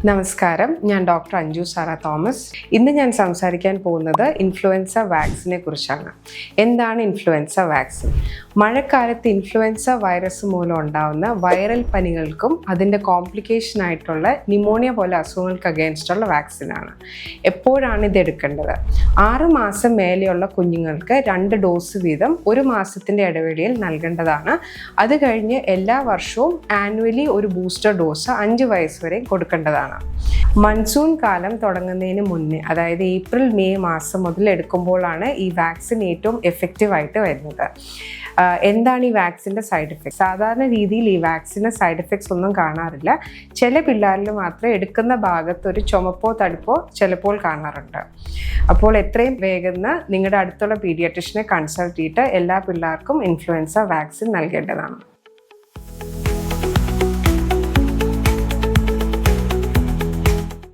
നമസ്കാരം, ഞാൻ doctor Anju Sara Thomas. ഇന്ന് ഞാൻ സംസാരിക്കാൻ പോകുന്നത് ഇൻഫ്ലുവൻസ വാക്സിനെ കുറിച്ചാണ്. എന്താണ് ഇൻഫ്ലുവൻസ വാക്സിൻ? മഴക്കാലത്ത് ഇൻഫ്ലുവൻസ വൈറസ് മൂലം ഉണ്ടാകുന്ന വൈറൽ പനികൾക്കും അതിൻ്റെ കോംപ്ലിക്കേഷൻ ആയിട്ടുള്ള ന്യൂമോണിയ പോലെ അസുഖങ്ങൾക്ക് അഗേൻസ്റ്റുള്ള വാക്സിനാണ്. എപ്പോഴാണ് ഇത് എടുക്കേണ്ടത്? 6 മാസം മേലെയുള്ള കുഞ്ഞുങ്ങൾക്ക് 2 ഡോസ് വീതം 1 മാസത്തിൻ്റെ ഇടവേളയിൽ നൽകേണ്ടതാണ്. അത് കഴിഞ്ഞ് എല്ലാ വർഷവും ആനുവലി ഒരു ബൂസ്റ്റർ ഡോസ് 5 വയസ്സ് വരെ കൊടുക്കേണ്ടതാണ്. മൺസൂൺ കാലം തുടങ്ങുന്നതിന് മുന്നേ, അതായത് ഏപ്രിൽ മെയ് മാസം മുതൽ എടുക്കുമ്പോഴാണ് ഈ വാക്സിൻ ഏറ്റവും എഫക്റ്റീവായിട്ട് വരുന്നത്. എന്താണ് ഈ വാക്സിൻ്റെ സൈഡ് എഫക്ട്സ്? സാധാരണ രീതിയിൽ ഈ വാക്സിന് സൈഡ് എഫക്ട്സ് ഒന്നും കാണാറില്ല. ചില പിള്ളേരിൽ മാത്രമേ എടുക്കുന്ന ഭാഗത്ത് ഒരു ചുമപ്പോ തടുപ്പോ ചിലപ്പോൾ കാണാറുണ്ട്. അപ്പോൾ എത്രയും വേഗം നിങ്ങളുടെ അടുത്തുള്ള പീഡിയാട്രിഷ്യനെ കൺസൾട്ട് ചെയ്തിട്ട് എല്ലാ പിള്ളേർക്കും ഇൻഫ്ലുവൻസ വാക്സിൻ നൽകേണ്ടതാണ്.